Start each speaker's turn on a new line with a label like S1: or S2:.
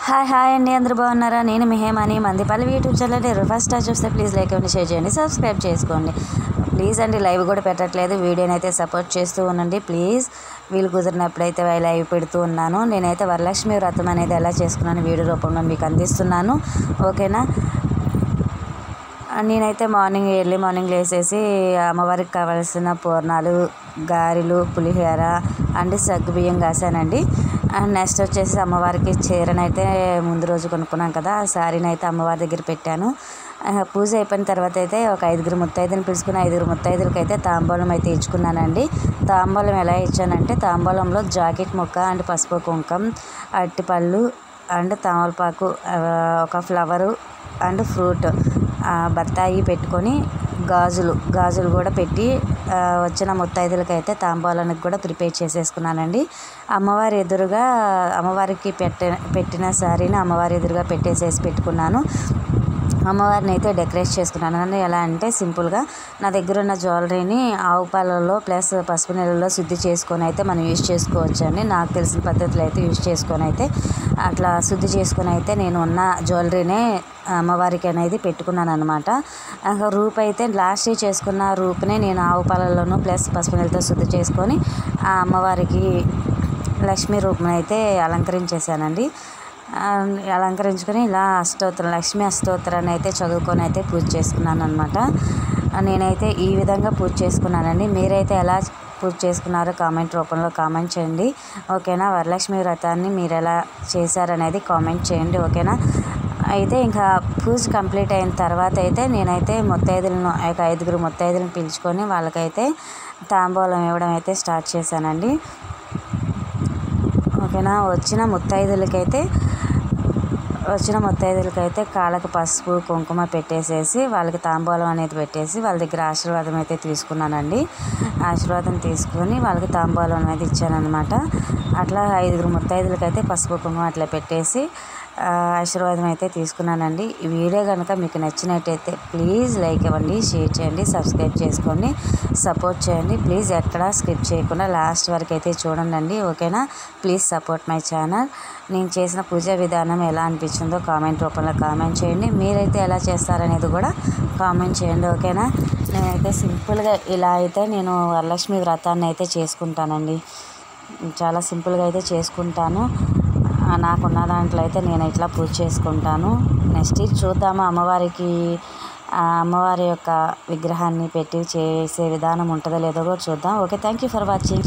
S1: Hi hi అండి, అందరూ బాగున్నారా? నేను మీ హేమని Mandipalli YouTube channel first time చూస్తే ప్లీజ్ లైక్ ఇవ్వండి, షేర్ చేయండి, సబ్స్క్రైబ్ చేసుకోండి ప్లీజ్ అండి. లైవ్ కూడా పెట్టట్లేదు, వీడియోని అయితే సపోర్ట్ చేస్తూ ఉండండి ప్లీజ్. వీలు కుదిరినప్పుడైతే లైవ్ పెడుతూ ఉన్నాను. నేనైతే వరలక్ష్మి వ్రతం అనేది ఎలా చేసుకున్నాను వీడియో రూపంలో మీకు అందిస్తున్నాను, ఓకేనా. నేనైతే ఎర్లీ మార్నింగ్ లేసేసి అమ్మవారికి కావాల్సిన పూర్ణాలు, గారెలు, పులిహోర అండ్ సగ్గుబియ్యం కాసానండి. అండ్ నెక్స్ట్ వచ్చేసి అమ్మవారికి చీరనైతే ముందు రోజు కొనుక్కున్నాం కదా, ఆ శారీని అయితే అమ్మవారి దగ్గర పెట్టాను. పూజ అయిపోయిన తర్వాత అయితే ఒక 5 ముత్తైదుని పిలుచుకుని 5 ముత్తైదులకి అయితే తాంబూలం అయితే ఇచ్చుకున్నానండి. తాంబూలం ఎలా ఇచ్చానంటే, తాంబూలంలో జాకెట్ ముక్క అండ్ పసుపు కుంకం, అరటిపళ్ళు అండ్ తమలపాకు, ఒక ఫ్లవరు అండ్ ఫ్రూట్, బత్తాయి పెట్టుకొని గాజులు కూడా పెట్టి వచ్చిన ముత్తైదులకి అయితే తాంబూలానికి కూడా ప్రిపేర్ చేసేసుకున్నానండి. అమ్మవారికి పెట్టిన శారీని అమ్మవారి ఎదురుగా పెట్టేసేసి పెట్టుకున్నాను. అమ్మవారిని అయితే డెకరేట్ చేసుకున్నాను. ఎలా అంటే సింపుల్గా నా దగ్గర ఉన్న జ్యువెలరీని ఆవు పాలలో ప్లస్ పసుపు నీళ్ళలో శుద్ధి చేసుకొని అయితే మనం యూజ్ చేసుకోవచ్చు అండి. నాకు తెలిసిన పద్ధతిలో అయితే యూజ్ చేసుకొని అయితే అట్లా శుద్ధి చేసుకొని అయితే నేను ఉన్న జ్యువెలరీనే అమ్మవారికి అనేది పెట్టుకున్నాను అనమాట. రూప్ అయితే లాస్ట్ చేసుకున్న రూప్నే నేను ఆవు పాలలోను ప్లస్ పసుపు నీళ్ళతో శుద్ధి చేసుకొని ఆ అమ్మవారికి లక్ష్మీ రూపం అయితే అలంకరించేసానండి. అలంకరించుకొని ఇలా లక్ష్మీ అష్టోత్తరాన్ని అయితే చదువుకొని అయితే పూజ చేసుకున్నాను అనమాట. నేనైతే ఈ విధంగా పూజ చేసుకున్నానండి. మీరైతే ఎలా పూజ చేసుకున్నారో కామెంట్ రూపంలో కామెంట్ చేయండి, ఓకేనా. వరలక్ష్మి వ్రతాన్ని మీరు ఎలా చేశారనేది కామెంట్ చేయండి, ఓకేనా. అయితే ఇంకా పూజ కంప్లీట్ అయిన తర్వాత అయితే నేనైతే ముత్తైదులను 5 ముత్తైదులను పిలుచుకొని వాళ్ళకైతే తాంబూలం ఇవ్వడం అయితే స్టార్ట్ చేశానండి, ఓకేనా. వచ్చిన ముత్తైదులకైతే కాళ్ళకు పసుపు కుంకుమ పెట్టేసేసి వాళ్ళకి తాంబూలం అనేది పెట్టేసి వాళ్ళ దగ్గర ఆశీర్వాదం అయితే తీసుకున్నానండి. ఆశీర్వాదం తీసుకొని వాళ్ళకి తాంబూలం అనేది ఇచ్చానమాట. అట్లా 5 ముత్తైదులకైతే పసుపు కుంకుమ అట్లా పెట్టేసి ఆశీర్వాదం అయితే తీసుకున్నానండి. ఈ వీడియో కనుక మీకు నచ్చినట్టయితే ప్లీజ్ లైక్ ఇవ్వండి, షేర్ చేయండి, సబ్స్క్రైబ్ చేసుకోండి, సపోర్ట్ చేయండి ప్లీజ్. ఎక్కడా స్కిప్ చేయకుండా లాస్ట్ వరకు అయితే చూడండి, ఓకేనా. Please support my channel. నేను చేసిన పూజా విధానం ఎలా అనిపించిందో కామెంట్ రూపంలో కామెంట్ చేయండి. మీరైతే ఎలా చేస్తారనేది కూడా కామెంట్ చేయండి, ఓకేనా. నేనైతే సింపుల్గా ఇలా అయితే నేను వరలక్ష్మి వ్రతాన్ని అయితే చేసుకుంటానండి. చాలా సింపుల్గా అయితే చేసుకుంటాను. నాకున్న దాంట్లో అయితే నేను ఇట్లా పూజ చేసుకుంటాను. నెక్స్ట్ చూద్దాము అమ్మవారి యొక్క విగ్రహాన్ని పెట్టి చేసే విధానం ఉంటుందో లేదో కూడా చూద్దాం, okay. Thank you for watching.